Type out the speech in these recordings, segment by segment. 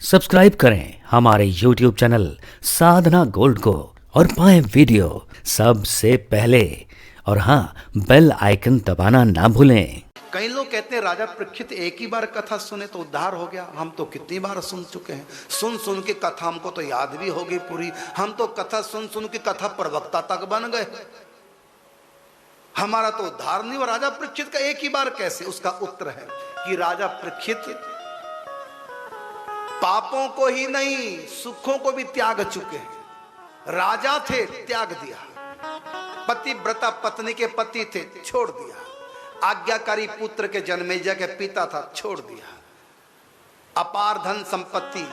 Subscribe करें हमारे YouTube channel साधना gold को और पाएं वीडियो सबसे पहले। और हाँ, बेल आइकन दबाना ना भूलें। कई लोग कहते हैं राजा परीक्षित एक ही बार कथा सुने तो उद्धार हो गया। हम तो कितनी बार सुन चुके हैं, सुन सुन के कथा हमको तो याद भी हो गई पूरी। हम तो कथा सुन सुन के कथा प्रवक्ता तक बन गए, हमारा तो उद्धार नहीं हुआ। राजा परीक्षित का एक ही बार कैसे? उसका उत्तर है कि राजा परीक्षित पापों को ही नहीं सुखों को भी त्याग चुके हैं। राजा थे, त्याग दिया। पतिव्रता पत्नी के पति थे, छोड़ दिया। आज्ञाकारी पुत्र के जन्मेजय के पिता था, छोड़ दिया। अपार धन संपत्ति,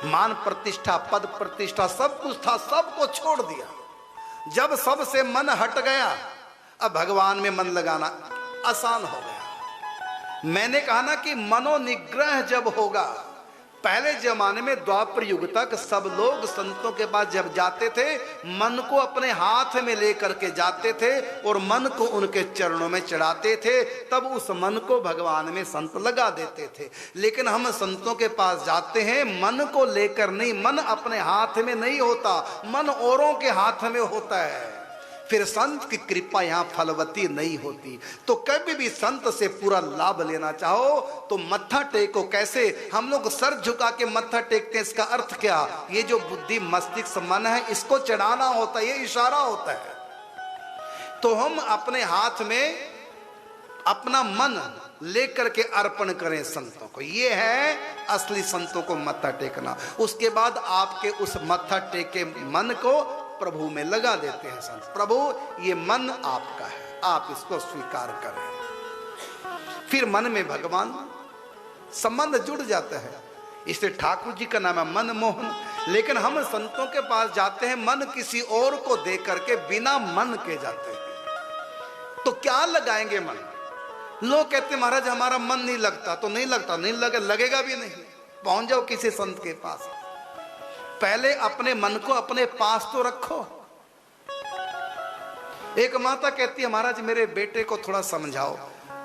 मान प्रतिष्ठा, पद प्रतिष्ठा सब कुछ था, सबको छोड़ दिया। जब सबसे मन हट गया, अब भगवान में मन लगाना आसान हो गया। मैंने कहा ना कि मनोनिग्रह जब होगा, पहले जमाने में द्वापर युग तक सब लोग संतों के पास जब जाते थे, मन को अपने हाथ में लेकर के जाते थे और मन को उनके चरणों में चढ़ाते थे, तब उस मन को भगवान में संत लगा देते थे। लेकिन हम संतों के पास जाते हैं मन को लेकर नहीं, मन अपने हाथ में नहीं होता, मन औरों के हाथ में होता है। फिर संत की कृपा यहाँ फलवती नहीं होती। तो कभी भी संत से पूरा लाभ लेना चाहो तो मत्था टेको। कैसे? हम लोग सर झुका के मत्था टेकते हैं, इसका अर्थ क्या? ये जो बुद्धि मस्तिष्क मन है, इसको चढ़ाना होता है, ये इशारा होता है। तो हम अपने हाथ में अपना मन लेकर के अर्पण करें संतों को, ये है असली संतों को मत्था टेकना। उसके बाद आपके उस मत्था टेके मन को प्रभु में लगा देते हैं संत। प्रभु ये मन आपका है, आप इसको स्वीकार करें। फिर मन में भगवान संबंध जुड़ जाता है। इसलिए ठाकुर जी का नाम है मनमोहन। लेकिन हम संतों के पास जाते हैं मन किसी और को दे करके, बिना मन के जाते हैं। तो क्या लगाएंगे मन? लोग कहते हैं महाराज हमारा मन नहीं लगता। तो नहीं लगता, नहीं लगेगा भी नहीं। पहुंच जाओ किसी संत के पास, पहले अपने मन को अपने पास तो रखो। एक माता कहती है महाराज मेरे बेटे को थोड़ा समझाओ।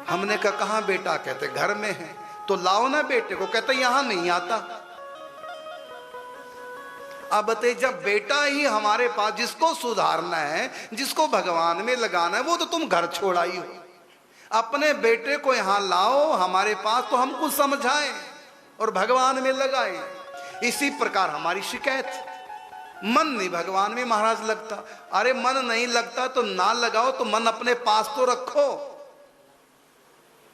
हमने कहा कहाँ बेटा? कहते घर में है। तो लाओ ना बेटे को। कहते यहां नहीं आता। अब बताइए, जब बेटा ही हमारे पास, जिसको सुधारना है, जिसको भगवान में लगाना है, वो तो तुम घर छोड़ आई हो। अपने बेटे को यहां लाओ हमारे पास, तो हमको समझाएं और भगवान में लगाएं। इसी प्रकार हमारी शिकायत, मन नहीं भगवान में महाराज लगता। अरे मन नहीं लगता तो ना लगाओ, तो मन अपने पास तो रखो।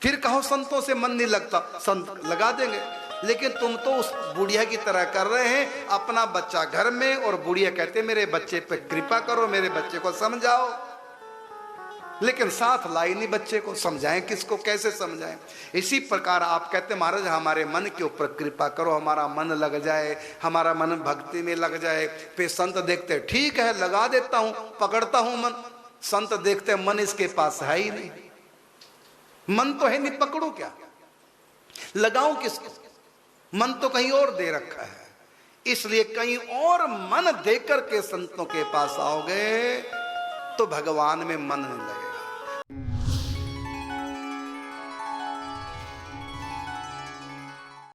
फिर कहो संतों से मन नहीं लगता, संत लगा देंगे। लेकिन तुम तो उस बुढ़िया की तरह कर रहे हैं, अपना बच्चा घर में और बुढ़िया कहते मेरे बच्चे पे कृपा करो, मेरे बच्चे को समझाओ। लेकिन साथ लाई नहीं बच्चे को, समझाएं किसको, कैसे समझाएं? इसी प्रकार आप कहते महाराज हमारे मन के ऊपर कृपा करो, हमारा मन लग जाए, हमारा मन भक्ति में लग जाए। फिर संत देखते ठीक है लगा देता हूं, पकड़ता हूं मन। संत देखते मन इसके पास है ही नहीं, मन तो है नहीं, पकड़ो क्या, लगाऊं किसको? मन तो कहीं और दे रखा है। इसलिए कहीं और मन देकर के संतों के पास आओगे तो भगवान में मन नहीं लगेगा।